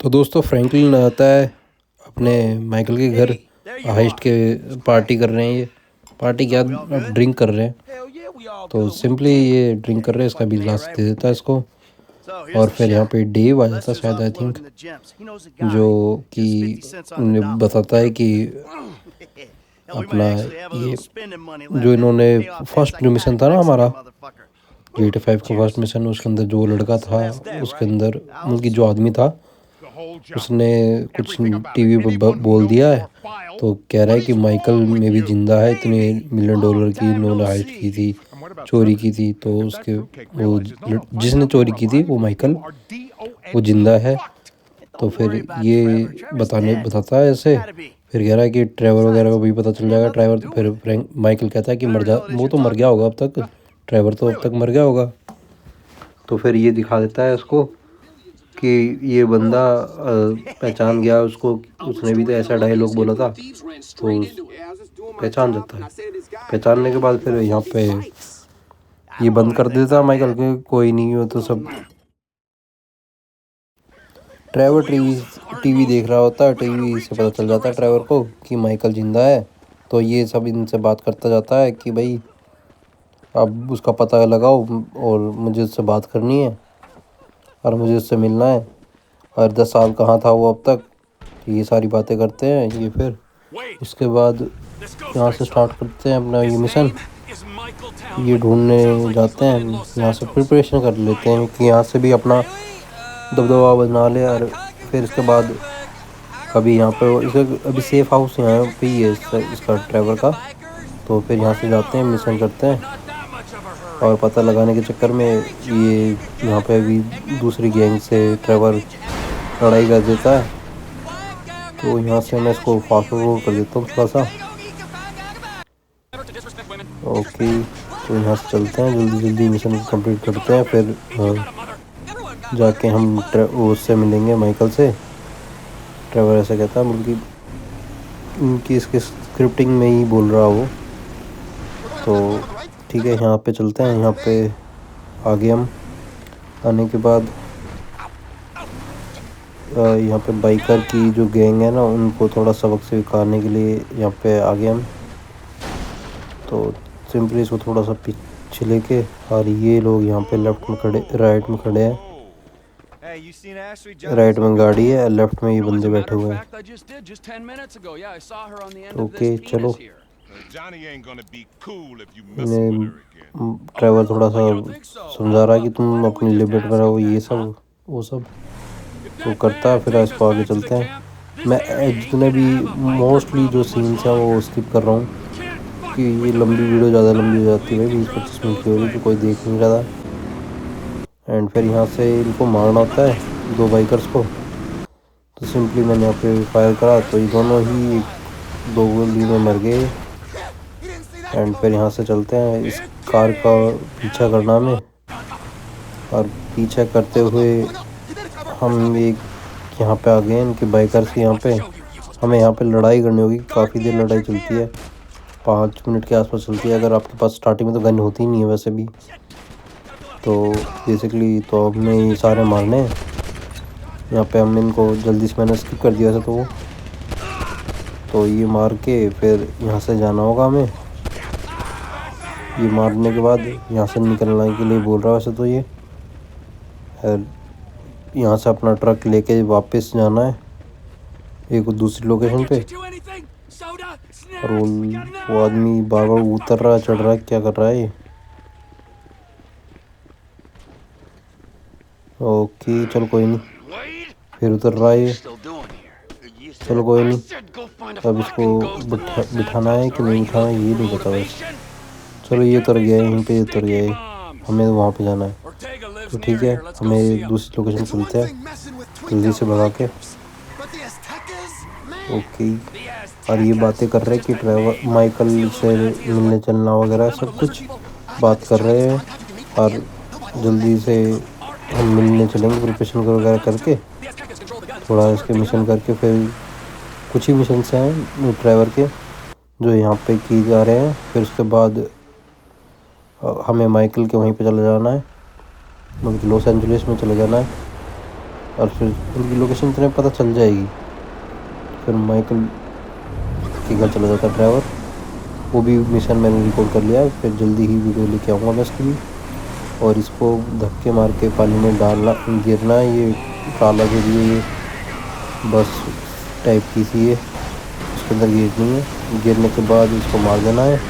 तो दोस्तों फ्रैंकलिन आता है अपने माइकल के घर। हाइस्ट के पार्टी कर रहे हैं। ये पार्टी क्या, अब ड्रिंक कर रहे हैं। तो सिंपली ये ड्रिंक कर रहे हैं, इसका भी ग्लास दे देता है इसको। और फिर यहाँ पे डेव आ जाता है शायद, आई थिंक, जो कि उन्हें बताता है कि अपना ये जो इन्होंने फर्स्ट जो मिशन था ना हमारा GTA 5 का फर्स्ट मिशन, उसके अंदर जो लड़का था, उसके अंदर उनकी जो आदमी था, उसने कुछ टीवी पर बोल दिया है। तो कह रहा है कि माइकल में भी जिंदा है, इतने $1 मिलियन की इन्होंने हाइस्ट की थी, चोरी की थी। तो उसके वो जिसने चोरी की थी वो माइकल, वो जिंदा है। तो फिर ये बताता है ऐसे। फिर कह रहा है कि ट्रेवर वगैरह को भी पता चल जाएगा। ट्रेवर तो फिर फ्रैंक माइकल कहता है कि वो तो मर गया होगा अब तक, ट्रेवर तो अब तक मर गया होगा। तो फिर ये दिखा देता है उसको कि ये बंदा पहचान गया उसको, उसने भी तो ऐसा डायलॉग बोला था। तो पहचान जाता है। पहचानने के बाद फिर यहाँ पे ये बंद कर देता है माइकल के, कोई नहीं हो तो सब। ट्रेवर टीवी देख रहा होता है। टीवी से पता चल जाता है ट्रेवर को कि माइकल जिंदा है। तो ये सब इनसे बात करता जाता है कि भाई अब उसका पता लगाओ और मुझे उससे बात करनी है और मुझे उससे मिलना है, और 10 साल कहाँ था वो अब तक। ये सारी बातें करते हैं ये। फिर उसके बाद यहाँ से स्टार्ट करते हैं अपना ये मिशन। ये ढूंढने जाते हैं, यहाँ से प्रिपरेशन कर लेते हैं कि यहाँ से भी अपना दबदबा बना ले। और फिर इसके बाद कभी यहाँ पे इसका अभी सेफ हाउस यहाँ पे ही है इसका ट्रैवल का। तो फिर यहाँ से जाते हैं, मिशन करते हैं, और पता लगाने के चक्कर में ये यहाँ पे अभी दूसरी गैंग से ट्रेवर लड़ाई कर देता है। तो यहाँ से मैं इसको फास्ट फॉरवर्ड कर देता हूँ थोड़ा सा। ओके, तो यहाँ से चलते हैं, जल्दी जल्दी मिशन कंप्लीट करते हैं। फिर जाके हम उससे मिलेंगे, माइकल से। ट्रेवर ऐसा कहता है, बल्कि इनकी इसके स्क्रिप्टिंग में ही बोल रहा वो। तो ठीक है, यहाँ पे चलते हैं। यहाँ पे आगे हम आने के बाद यहाँ पे बाइकर की जो गैंग है ना, उनको थोड़ा सबक सिखाने के लिए यहाँ पे आगे हम। तो सिंपली इसको थोड़ा सा पीछे लेके, और ये लोग यहाँ पे लेफ्ट में खड़े, राइट में खड़े हैं। राइट में गाड़ी है, लेफ्ट में ये बंदे बैठे हुए हैं। ओके चलो, इन्हें ड्राइवर थोड़ा सा समझा रहा है कि तुम अपनी लिमिट में रहो, ये सब वो सब तो करता है। फिर इसको आगे चलते हैं। मैं जितने भी मोस्टली जो सीन्स हैं वो स्किप कर रहा हूँ कि ये लंबी वीडियो ज़्यादा लंबी हो जाती है भाई, 20-25 मिनट की हो रही, तो कोई देख नहीं रहा था। एंड फिर यहाँ से इनको मारना होता है, 2 बाइकर्स को। तो सिंपली मैंने यहाँ पे फायर करा, तो ये दोनों ही 2 गोली में मर गए। एंड फिर यहाँ से चलते हैं, इस कार का पीछा करना हमें, और पीछा करते हुए हम एक यहाँ पे आ गए इनके बाइकर्स के यहाँ पे। हमें यहाँ पे लड़ाई करनी होगी, काफ़ी देर लड़ाई चलती है, 5 मिनट के आसपास चलती है। अगर आपके पास स्टार्टिंग में तो गन होती ही नहीं है वैसे भी। तो बेसिकली तो हमने ये सारे मारने हैं। यहाँ पे हम इनको जल्दी से, मैंने स्किप कर दिया था तो ये मार के फिर यहाँ से जाना होगा हमें। ये मारने के बाद यहाँ से निकलने के लिए बोल रहा है वैसे तो ये, यहाँ से अपना ट्रक लेके वापस जाना है एक दूसरी लोकेशन पे। और वो आदमी बार बार उतर रहा है, चढ़ रहा है, क्या कर रहा है ये। ओके चलो कोई नहीं, फिर उतर रहा है ये। चलो कोई नहीं, अब इसको बिठाना है कि नहीं बिठाना है ये नहीं पता वैसे। चलो ये उतर गया है, यहीं पे उतर गया है, हमें वहाँ पे जाना है। तो ठीक है, हमें दूसरी लोकेशन चलते हैं जल्दी से भगा के। ओके, और ये बातें कर रहे हैं कि ड्राइवर माइकल से मिलने चलना वगैरह सब कुछ बात कर रहे हैं। और जल्दी से हम मिलने चलेंगे प्रिपरेशन वगैरह करके, थोड़ा इसके मिशन करके। फिर कुछ ही मिशन हैं ड्राइवर के जो यहाँ पे किए जा रहे हैं। फिर उसके बाद हमें माइकल के वहीं पे चले जाना है, मतलब लॉस एंजलिस में चले जाना है। और फिर उनकी लोकेशन इतने पता चल जाएगी। फिर माइकल के घर चला जाता है ड्राइवर। वो भी मिशन मैंने रिकॉर्ड कर लिया है, फिर जल्दी ही वीडियो लेके आऊँगा मैं इसकी भी। और इसको धक्के मार के पानी में डालना, गिरना है। ये ताला के लिए ये बस टाइप की सी है, उसके अंदर गिरनी है। गिरने के बाद इसको मार देना है।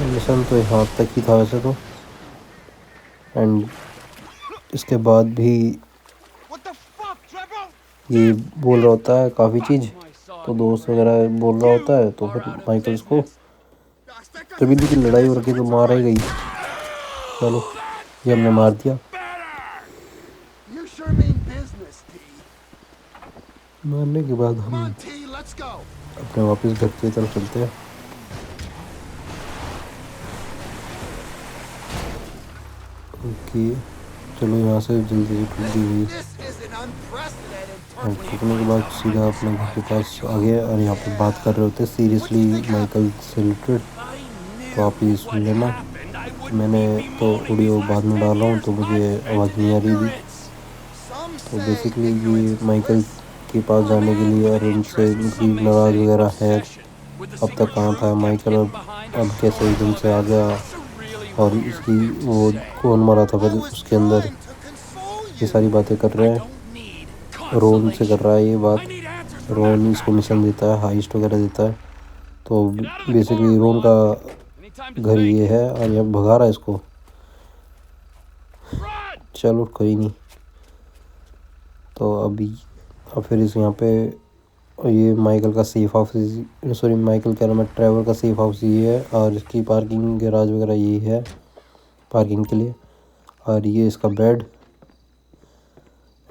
मिशन तो यहाँ तक ही था वैसे तो। एंड इसके बाद भी ये बोल रहा होता है काफ़ी चीज़, तो दोस्त वगैरह बोल रहा होता है, तो फिर माइकल इसको कभी की लड़ाई हो रखी तो मारा ही गई। चलो ये हमने मार दिया। मारने के बाद हम अपने वापस घर की तरफ चलते हैं। ओके, चलो यहाँ से जल्दी से टूट दी हुई। और टूटने के बाद सीधा अपने घर के पास आ गया और यहाँ पे बात कर रहे होते सीरियसली माइकल से रिलेटेड। तो आप ये सुन लेना। मैंने तो ऑडियो बाद में डाल रहा हूँ तो मुझे आवाज़ नहीं आ रही थी। तो बेसिकली ये माइकल के पास जाने के लिए और उनसे उनकी नाराज़ वगैरह है। अब तक कहाँ था माइकल, अब कैसे एकदम से आ गया, और इसकी वो कौन मरा था फिर उसके अंदर, ये सारी बातें कर रहे हैं। रोन से कर रहा है ये बात। रोन इसको मिशन देता है, हाइस्ट वगैरह देता है। तो बेसिकली रोन का घर ये है और यहाँ भगा रहा है इसको। चलो कोई नहीं। तो अब फिर इस यहाँ पे ये माइकल का सेफ हाउस, सॉरी माइकल कह रहा मैं, ट्रैवल का सेफ हाउस ये है। और इसकी पार्किंग गैराज वगैरह ये है पार्किंग के लिए। और ये इसका बेड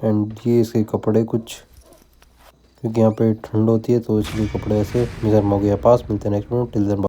एंड ये इसके कपड़े कुछ, क्योंकि यहाँ पे ठंड होती है तो इसलिए कपड़े ऐसे गर्म हो गया। पास मिलते हैं नेक्स्ट में, टिल देन।